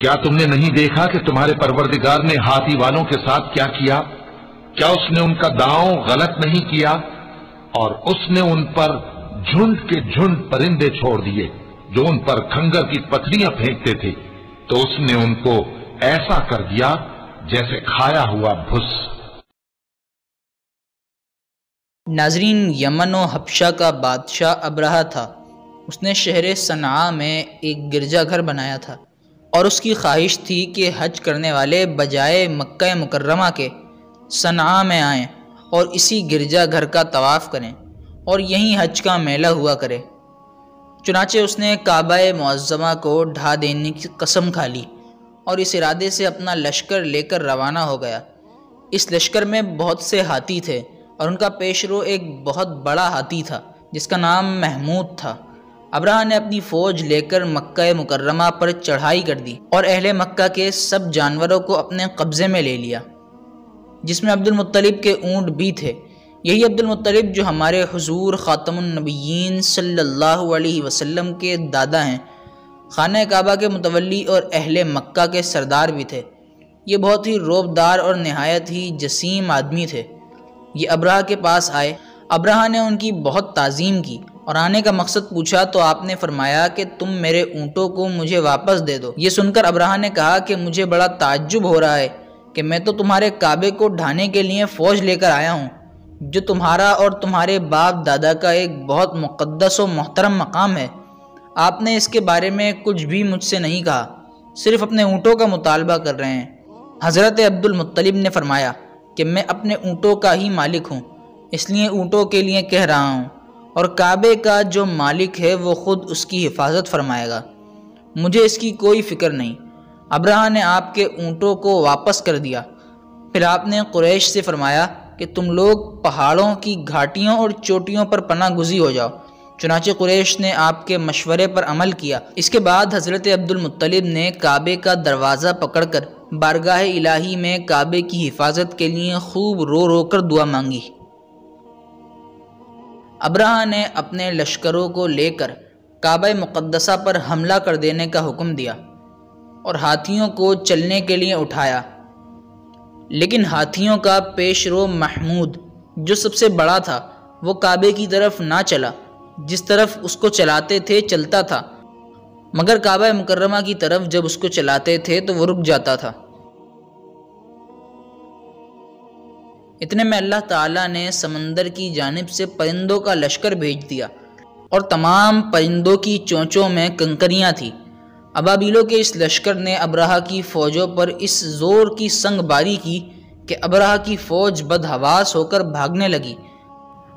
کیا تم نے نہیں دیکھا کہ تمہارے پروردگار نے ہاتھی والوں کے ساتھ کیا کیا؟ کیا اس نے ان کا داؤں غلط نہیں کیا؟ اور اس نے ان پر جھنڈ کے جھنڈ پرندے چھوڑ دیے جو ان پر کھنگر کی پتھریاں پھینکتے تھے، تو اس نے ان کو ایسا کر دیا جیسے کھایا ہوا بھس۔ ناظرین، یمن و حبشہ کا بادشاہ ابرہہ تھا۔ اس نے شہر صنعاء میں ایک گرجا گھر بنایا تھا اور اس کی خواہش تھی کہ حج کرنے والے بجائے مکہ مکرمہ کے صنعاء میں آئیں اور اسی گرجا گھر کا طواف کریں اور یہیں حج کا میلہ ہوا کرے۔ چنانچہ اس نے کعبہ معظمہ کو ڈھا دینے کی قسم کھا لی اور اس ارادے سے اپنا لشکر لے کر روانہ ہو گیا۔ اس لشکر میں بہت سے ہاتھی تھے اور ان کا پیشرو ایک بہت بڑا ہاتھی تھا جس کا نام محمود تھا۔ ابرہہ نے اپنی فوج لے کر مکہ مکرمہ پر چڑھائی کر دی اور اہل مکہ کے سب جانوروں کو اپنے قبضے میں لے لیا، جس میں عبد المطلب کے اونٹ بھی تھے۔ یہی عبد المطلب جو ہمارے حضور خاتم النبیین صلی اللہ علیہ وسلم کے دادا ہیں، خانہ کعبہ کے متولی اور اہل مکہ کے سردار بھی تھے۔ یہ بہت ہی روبدار اور نہایت ہی جسیم آدمی تھے۔ یہ ابرہہ کے پاس آئے۔ ابرہہ نے ان کی بہت تعظیم کی اور آنے کا مقصد پوچھا تو آپ نے فرمایا کہ تم میرے اونٹوں کو مجھے واپس دے دو۔ یہ سن کر ابرہہ نے کہا کہ مجھے بڑا تعجب ہو رہا ہے کہ میں تو تمہارے کعبے کو ڈھانے کے لیے فوج لے کر آیا ہوں، جو تمہارا اور تمہارے باپ دادا کا ایک بہت مقدس و محترم مقام ہے۔ آپ نے اس کے بارے میں کچھ بھی مجھ سے نہیں کہا، صرف اپنے اونٹوں کا مطالبہ کر رہے ہیں۔ حضرت عبد المطلب نے فرمایا کہ میں اپنے اونٹوں کا ہی مالک ہوں، اس لیے اونٹوں کے لیے کہہ رہا ہوں، اور کعبے کا جو مالک ہے وہ خود اس کی حفاظت فرمائے گا، مجھے اس کی کوئی فکر نہیں۔ ابرہہ نے آپ کے اونٹوں کو واپس کر دیا۔ پھر آپ نے قریش سے فرمایا کہ تم لوگ پہاڑوں کی گھاٹیوں اور چوٹیوں پر پناہ گزین ہو جاؤ۔ چنانچہ قریش نے آپ کے مشورے پر عمل کیا۔ اس کے بعد حضرت عبد المطلب نے کعبے کا دروازہ پکڑ کر بارگاہ الہی میں کعبے کی حفاظت کے لیے خوب رو رو کر دعا مانگی۔ ابرہہ نے اپنے لشکروں کو لے کر کعبہ مقدسہ پر حملہ کر دینے کا حکم دیا اور ہاتھیوں کو چلنے کے لیے اٹھایا، لیکن ہاتھیوں کا پیشرو محمود جو سب سے بڑا تھا وہ کعبے کی طرف نہ چلا، جس طرف اس کو چلاتے تھے چلتا تھا، مگر کعبہ مکرمہ کی طرف جب اس کو چلاتے تھے تو وہ رک جاتا تھا۔ اتنے میں اللہ تعالیٰ نے سمندر کی جانب سے پرندوں کا لشکر بھیج دیا اور تمام پرندوں کی چونچوں میں کنکریاں تھیں۔ ابابیلوں کے اس لشکر نے ابرہہ کی فوجوں پر اس زور کی سنگ باری کی کہ ابرہہ کی فوج بدحواس ہو کر بھاگنے لگی،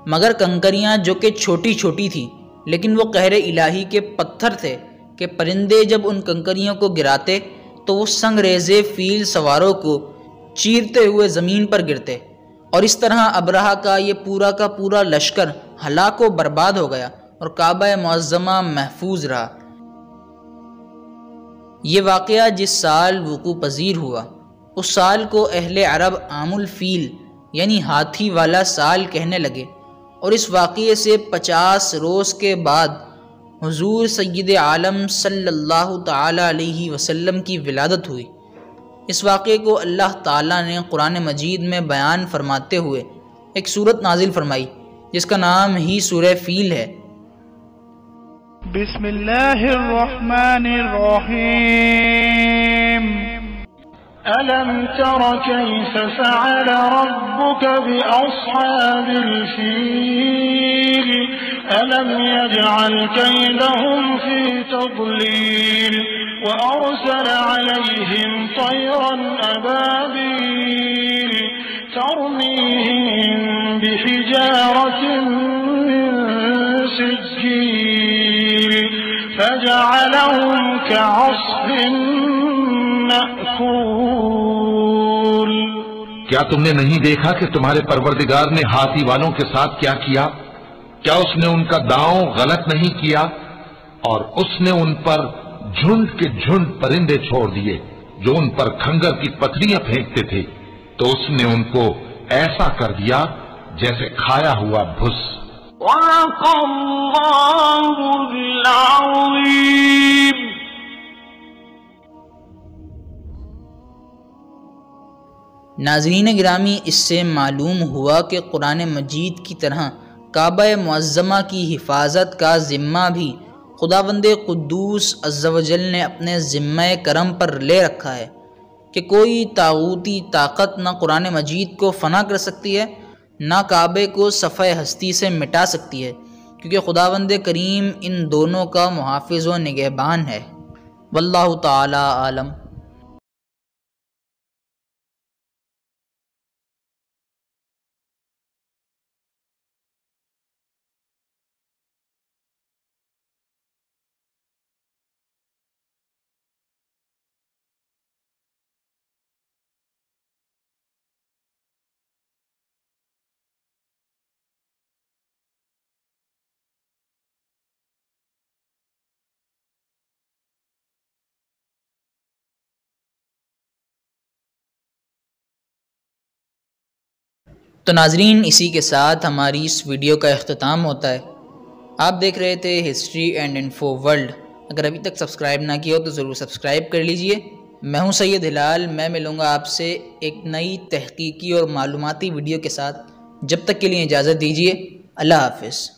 مگر کنکریاں جو کہ چھوٹی چھوٹی تھیں لیکن وہ قہر الہی کے پتھر تھے کہ پرندے جب ان کنکریوں کو گراتے تو وہ سنگ ریزے فیل سواروں کو چیرتے ہوئے زمین پر گرتے، اور اس طرح ابرہہ کا یہ پورا لشکر ہلاک و برباد ہو گیا اور کعبہ معظمہ محفوظ رہا۔ یہ واقعہ جس سال وقوع پذیر ہوا اس سال کو اہل عرب عام الفیل یعنی ہاتھی والا سال کہنے لگے، اور اس واقعے سے 50 روز کے بعد حضور سید عالم صلی اللہ تعالی علیہ وسلم کی ولادت ہوئی۔ اس واقعے کو اللہ تعالیٰ نے قرآن مجید میں بیان فرماتے ہوئے ایک سورت نازل فرمائی جس کا نام ہی سورہ فیل ہے۔ بسم اللہ الرحمن الرحیم ألم تر كيف فعل ربك بأصحاب الفيل ألم يجعل كيدهم في تضليل وأرسل عليهم طيرا أبابيل ترميهم بحجارة من سجيل فجعلهم كعصف مأكول۔ کیا تم نے نہیں دیکھا کہ تمہارے پروردگار نے ہاتھی والوں کے ساتھ کیا کیا؟ کیا اس نے ان کا داؤں غلط نہیں کیا؟ اور اس نے ان پر جھنڈ کے جھنڈ پرندے چھوڑ دیے جو ان پر کھنگر کی پتھریاں پھینکتے تھے، تو اس نے ان کو ایسا کر دیا جیسے کھایا ہوا بھس۔ وَلَقَ اللَّهُ الْعَظِيمُ۔ ناظرین گرامی، اس سے معلوم ہوا کہ قرآن مجید کی طرح کعبہ معظمہ کی حفاظت کا ذمہ بھی خداوند قدوس عز و جل نے اپنے ذمہ کرم پر لے رکھا ہے کہ کوئی طاغوتی طاقت نہ قرآن مجید کو فنا کر سکتی ہے، نہ کعبے کو صفحہ ہستی سے مٹا سکتی ہے، کیونکہ خداوند کریم ان دونوں کا محافظ و نگہبان ہے۔ واللہ تعالی عالم۔ تو ناظرین، اسی کے ساتھ ہماری اس ویڈیو کا اختتام ہوتا ہے۔ آپ دیکھ رہے تھے ہسٹری اینڈ انفو ورلڈ۔ اگر ابھی تک سبسکرائب نہ کیا ہو تو ضرور سبسکرائب کر لیجئے۔ میں ہوں سید ہلال، میں ملوں گا آپ سے ایک نئی تحقیقی اور معلوماتی ویڈیو کے ساتھ۔ جب تک کے لیے اجازت دیجیے، اللہ حافظ۔